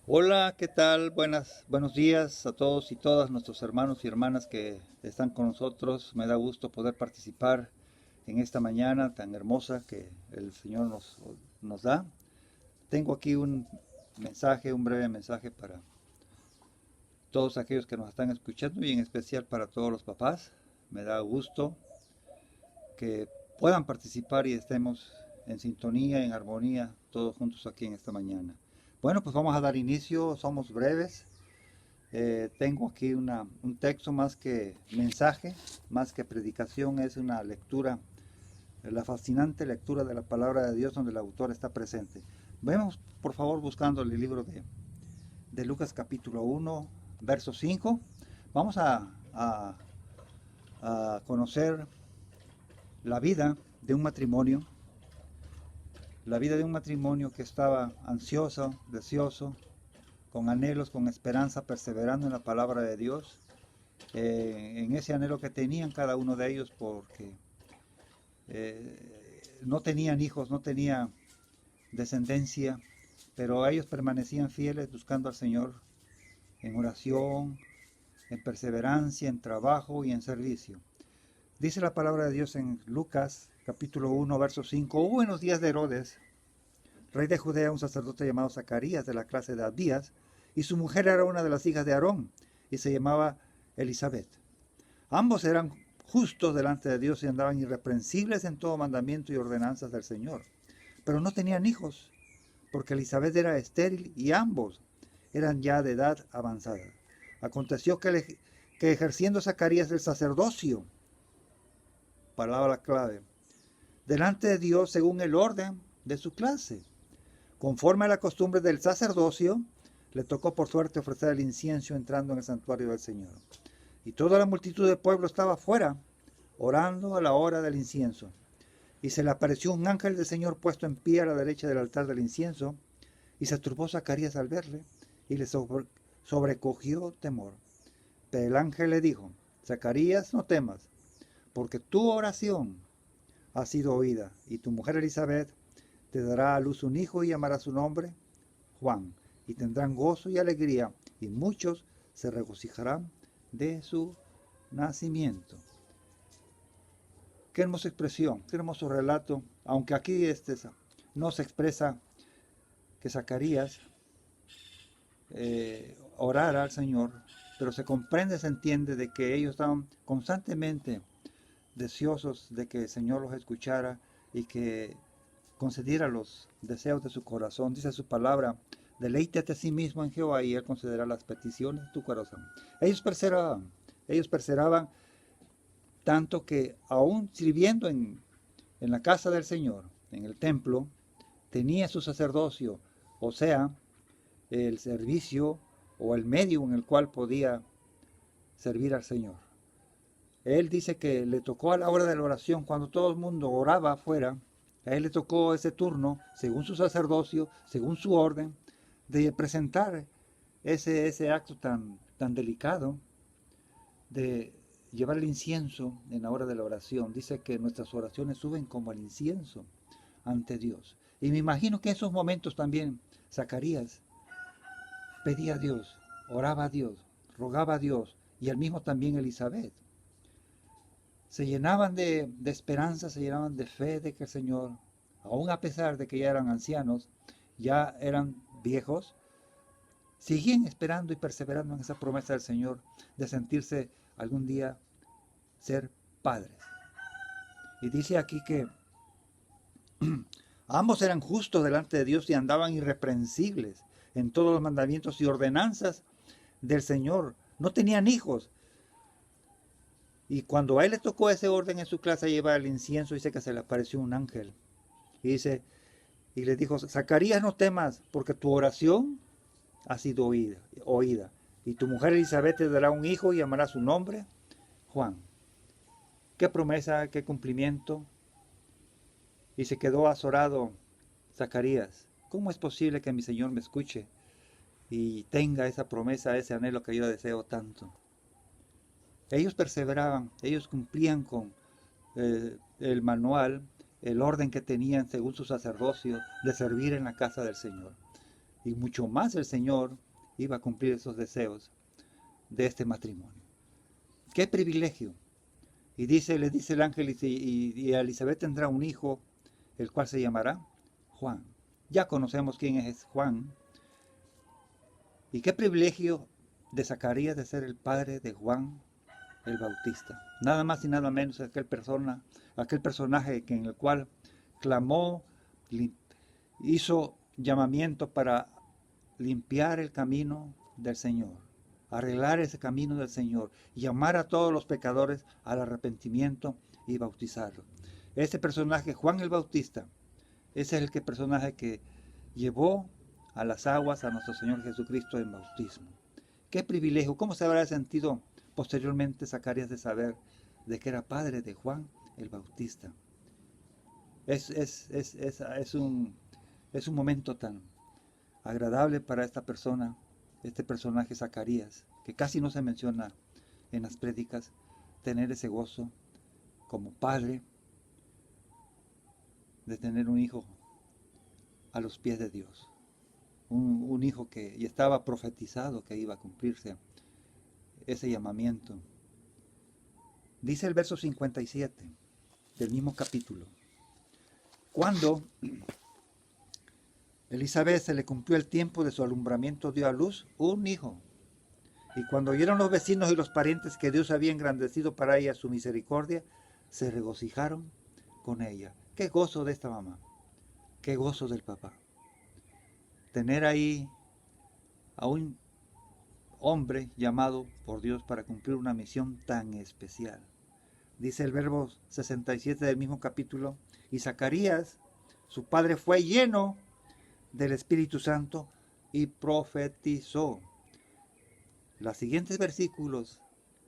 Hola, ¿qué tal? Buenos días a todos y todas nuestros hermanos y hermanas que están con nosotros. Me da gusto poder participar en esta mañana tan hermosa que el Señor nos da. Tengo aquí un breve mensaje para todos aquellos que nos están escuchando y en especial para todos los papás. Me da gusto que puedan participar y estemos en sintonía, en armonía, todos juntos aquí en esta mañana. Bueno, pues vamos a dar inicio, somos breves. Tengo aquí un texto más que mensaje, más que predicación, es una lectura, la fascinante lectura de la palabra de Dios donde el autor está presente. Vemos, por favor, buscando el libro de Lucas capítulo 1, verso 5. Vamos a conocer la vida de un matrimonio, la vida de un matrimonio que estaba ansioso, deseoso, con anhelos, con esperanza, perseverando en la palabra de Dios, en ese anhelo que tenían cada uno de ellos, porque no tenían hijos, no tenían descendencia, pero ellos permanecían fieles buscando al Señor en oración, en perseverancia, en trabajo y en servicio. Dice la palabra de Dios en Lucas capítulo 1, verso 5. Hubo en los días de Herodes, rey de Judea, un sacerdote llamado Zacarías, de la clase de Abías, y su mujer era una de las hijas de Aarón, y se llamaba Elizabeth. Ambos eran justos delante de Dios y andaban irreprensibles en todo mandamiento y ordenanzas del Señor. Pero no tenían hijos, porque Elizabeth era estéril y ambos eran ya de edad avanzada. Aconteció que ejerciendo Zacarías el sacerdocio, palabra clave, delante de Dios según el orden de su clase, conforme a la costumbre del sacerdocio, le tocó por suerte ofrecer el incienso entrando en el santuario del Señor. Y toda la multitud del pueblo estaba afuera, orando a la hora del incienso. Y se le apareció un ángel del Señor puesto en pie a la derecha del altar del incienso, y se turbó Zacarías al verle, y le sobrecogió temor. Pero el ángel le dijo: Zacarías, no temas, porque tu oración ha sido oída, y tu mujer Elizabeth te dará a luz un hijo y llamará su nombre Juan, y tendrán gozo y alegría, y muchos se regocijarán de su nacimiento. Qué hermosa expresión, qué hermoso relato, aunque aquí no se expresa que Zacarías orara al Señor, pero se comprende, se entiende de que ellos estaban constantemente deseosos de que el Señor los escuchara y que concediera los deseos de su corazón. Dice su palabra: deleítate a sí mismo en Jehová y Él concederá las peticiones de tu corazón. Ellos perseveraban tanto que aún sirviendo en la casa del Señor, en el templo, tenía su sacerdocio, o sea, el servicio o el medio en el cual podía servir al Señor. Él dice que le tocó a la hora de la oración, cuando todo el mundo oraba afuera, a él le tocó ese turno, según su sacerdocio, según su orden, de presentar ese acto tan delicado de llevar el incienso en la hora de la oración. Dice que nuestras oraciones suben como el incienso ante Dios. Y me imagino que en esos momentos también Zacarías pedía a Dios, oraba a Dios, rogaba a Dios, y al mismo también Elizabeth. Se llenaban de esperanza, se llenaban de fe de que el Señor, aun a pesar de que ya eran ancianos, ya eran viejos, siguen esperando y perseverando en esa promesa del Señor de sentirse algún día ser padres. Y dice aquí que ambos eran justos delante de Dios y andaban irreprensibles en todos los mandamientos y ordenanzas del Señor. No tenían hijos. Y cuando a él le tocó ese orden en su clase llevar el incienso, dice que se le apareció un ángel. Y dice, y le dijo: Zacarías, no temas, porque tu oración ha sido oída. Y tu mujer Elizabeth te dará un hijo y llamará su nombre Juan. Qué promesa, qué cumplimiento. Y se quedó azorado Zacarías. ¿Cómo es posible que mi Señor me escuche y tenga esa promesa, ese anhelo que yo deseo tanto? Ellos perseveraban, ellos cumplían con el manual, el orden que tenían según su sacerdocio de servir en la casa del Señor. Y mucho más el Señor iba a cumplir esos deseos de este matrimonio. ¡Qué privilegio! Y le dice el ángel, y Elizabeth tendrá un hijo, el cual se llamará Juan. Ya conocemos quién es Juan. Y qué privilegio de Zacarías de ser el padre de Juan el Bautista. Nada más y nada menos aquel personaje en el cual clamó, hizo llamamiento para limpiar el camino del Señor, arreglar ese camino del Señor, llamar a todos los pecadores al arrepentimiento y bautizarlos. Este personaje, Juan el Bautista, ese es el personaje que llevó a las aguas a nuestro Señor Jesucristo en bautismo. ¡Qué privilegio! ¿Cómo se habrá sentido posteriormente Zacarías de saber de que era padre de Juan el Bautista? Es un momento tan agradable para esta persona, este personaje Zacarías, que casi no se menciona en las prédicas, tener ese gozo como padre de tener un hijo a los pies de Dios. Un hijo que ya estaba profetizado que iba a cumplirse ese llamamiento. Dice el verso 57 del mismo capítulo: cuando Elizabeth se le cumplió el tiempo de su alumbramiento, dio a luz un hijo. Y cuando oyeron los vecinos y los parientes que Dios había engrandecido para ella su misericordia, se regocijaron con ella. Qué gozo de esta mamá, qué gozo del papá. Tener ahí a un hombre llamado por Dios para cumplir una misión tan especial. Dice el verbo 67 del mismo capítulo: y Zacarías, su padre, fue lleno del Espíritu Santo y profetizó. Los siguientes versículos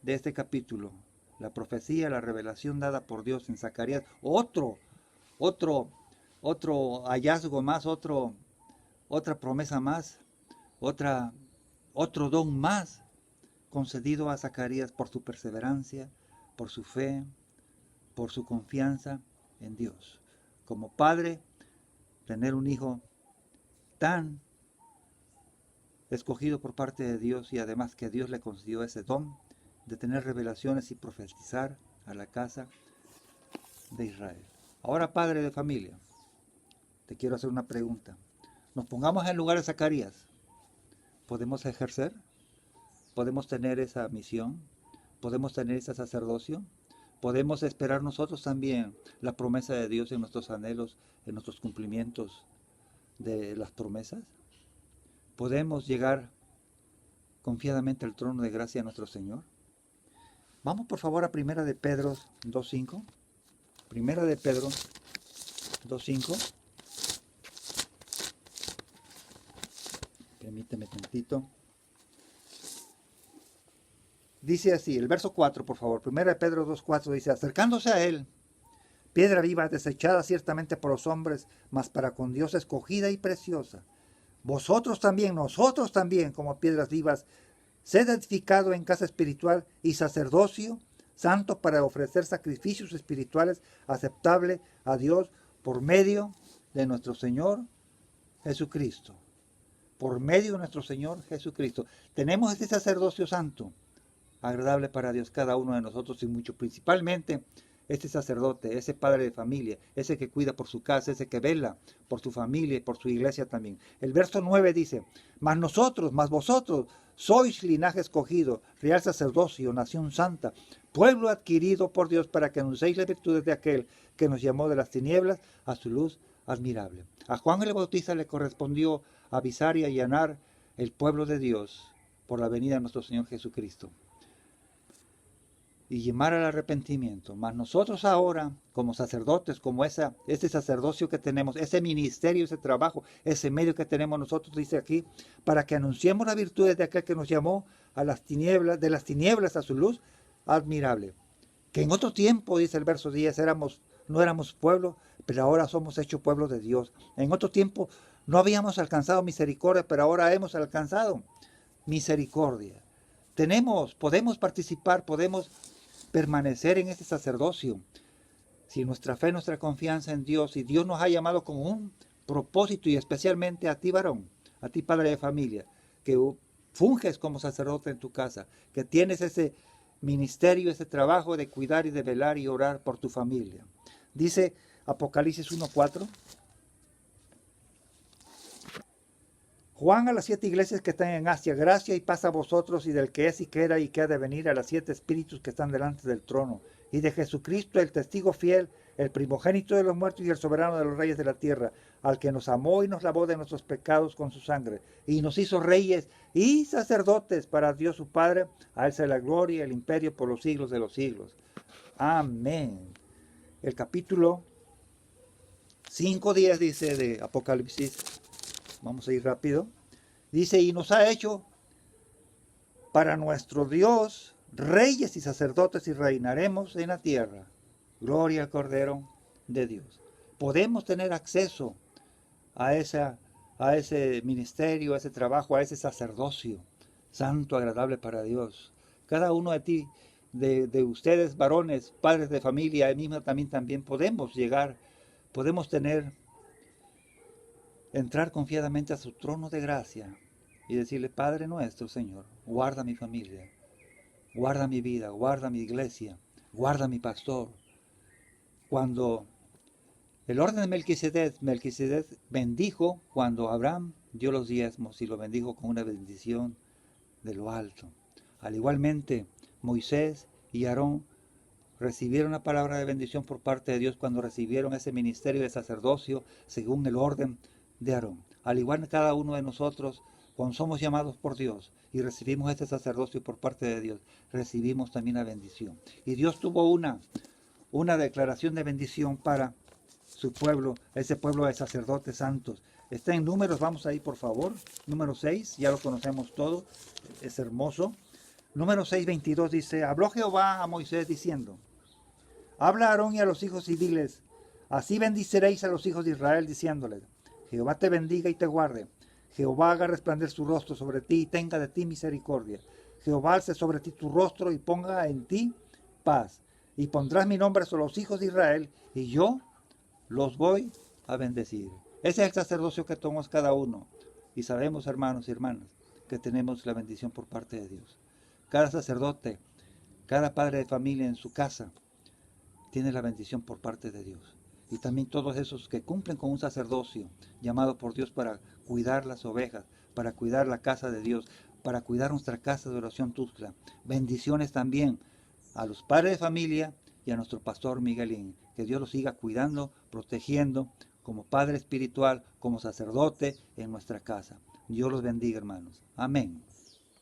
de este capítulo, la profecía, la revelación dada por Dios en Zacarías, otro hallazgo más, otra promesa más, otro don más concedido a Zacarías por su perseverancia, por su fe, por su confianza en Dios. Como padre, tener un hijo tan escogido por parte de Dios, y además que Dios le concedió ese don de tener revelaciones y profetizar a la casa de Israel. Ahora, padre de familia, te quiero hacer una pregunta. Nos pongamos en lugar de Zacarías. ¿Podemos ejercer? ¿Podemos tener esa misión? ¿Podemos tener ese sacerdocio? ¿Podemos esperar nosotros también la promesa de Dios en nuestros anhelos, en nuestros cumplimientos de las promesas? ¿Podemos llegar confiadamente al trono de gracia de nuestro Señor? Vamos por favor a Primera de Pedro 2.5. Primera de Pedro 2.5. Permíteme tantito. Dice así, el verso 4, por favor. Primera de Pedro 2.4 dice: acercándose a él, piedra viva, desechada ciertamente por los hombres, mas para con Dios escogida y preciosa. Nosotros también, como piedras vivas, sed edificado en casa espiritual y sacerdocio santo para ofrecer sacrificios espirituales aceptables a Dios por medio de nuestro Señor Jesucristo. Por medio de nuestro Señor Jesucristo. Tenemos este sacerdocio santo, agradable para Dios, cada uno de nosotros, y mucho principalmente este sacerdote, ese padre de familia, ese que cuida por su casa, ese que vela por su familia y por su iglesia también. El verso 9 dice: mas vosotros sois linaje escogido, real sacerdocio, nación santa, pueblo adquirido por Dios, para que anunciéis las virtudes de aquel que nos llamó de las tinieblas a su luz admirable. A Juan el Bautista le correspondió avisar y allanar el pueblo de Dios por la venida de nuestro Señor Jesucristo y llamar al arrepentimiento. Mas nosotros ahora, como sacerdotes, como ese sacerdocio que tenemos, ese ministerio, ese trabajo, ese medio que tenemos nosotros, dice aquí, para que anunciemos las virtudes de aquel que nos llamó a las tinieblas, de las tinieblas a su luz admirable. Que en otro tiempo, dice el verso 10, no éramos pueblo, pero ahora somos hechos pueblo de Dios. En otro tiempo no habíamos alcanzado misericordia, pero ahora hemos alcanzado misericordia. Podemos participar, podemos permanecer en este sacerdocio si nuestra fe, nuestra confianza en Dios, y Dios nos ha llamado con un propósito, y especialmente a ti, varón, a ti padre de familia, que funges como sacerdote en tu casa, que tienes ese ministerio, ese trabajo de cuidar y de velar y orar por tu familia. Dice Apocalipsis 1:4. Juan a las 7 iglesias que están en Asia, gracia y paz a vosotros y del que es y que era y que ha de venir, a los 7 espíritus que están delante del trono, y de Jesucristo, el testigo fiel, el primogénito de los muertos y el soberano de los reyes de la tierra, al que nos amó y nos lavó de nuestros pecados con su sangre, y nos hizo reyes y sacerdotes para Dios su Padre. A él sea la gloria y el imperio por los siglos de los siglos. Amén. El capítulo 5:10 dice de Apocalipsis. Vamos a ir rápido. Dice, y nos ha hecho para nuestro Dios reyes y sacerdotes y reinaremos en la tierra. Gloria al Cordero de Dios. Podemos tener acceso a ese ministerio, a ese trabajo, a ese sacerdocio santo, agradable para Dios. Cada uno de ti, de ustedes, varones, padres de familia, mismo también podemos llegar, podemos entrar confiadamente a su trono de gracia y decirle, Padre nuestro, Señor, guarda mi familia, guarda mi vida, guarda mi iglesia, guarda mi pastor. Cuando el orden de Melquisedec bendijo, cuando Abraham dio los diezmos y lo bendijo con una bendición de lo alto. Al igualmente, Moisés y Aarón recibieron la palabra de bendición por parte de Dios cuando recibieron ese ministerio de sacerdocio según el orden de Aarón. Al igual que cada uno de nosotros, cuando somos llamados por Dios y recibimos este sacerdocio por parte de Dios, recibimos también la bendición. Y Dios tuvo una declaración de bendición para su pueblo, ese pueblo de sacerdotes santos. Está en Números, vamos ahí por favor. Número 6, ya lo conocemos todo, es hermoso. Número 6:22 dice, habló Jehová a Moisés diciendo, habla a Aarón y a los hijos y diles, así bendiciréis a los hijos de Israel diciéndoles, Jehová te bendiga y te guarde. Jehová haga resplandecer su rostro sobre ti y tenga de ti misericordia. Jehová alce sobre ti tu rostro y ponga en ti paz. Y pondrás mi nombre sobre los hijos de Israel y yo los voy a bendecir. Ese es el sacerdocio que tomamos cada uno. Y sabemos, hermanos y hermanas, que tenemos la bendición por parte de Dios. Cada sacerdote, cada padre de familia en su casa, tiene la bendición por parte de Dios. Y también todos esos que cumplen con un sacerdocio llamado por Dios para cuidar las ovejas, para cuidar la casa de Dios, para cuidar nuestra casa de oración Tuxtla. Bendiciones también a los padres de familia y a nuestro pastor Miguelín. Que Dios los siga cuidando, protegiendo, como padre espiritual, como sacerdote en nuestra casa. Dios los bendiga, hermanos. Amén.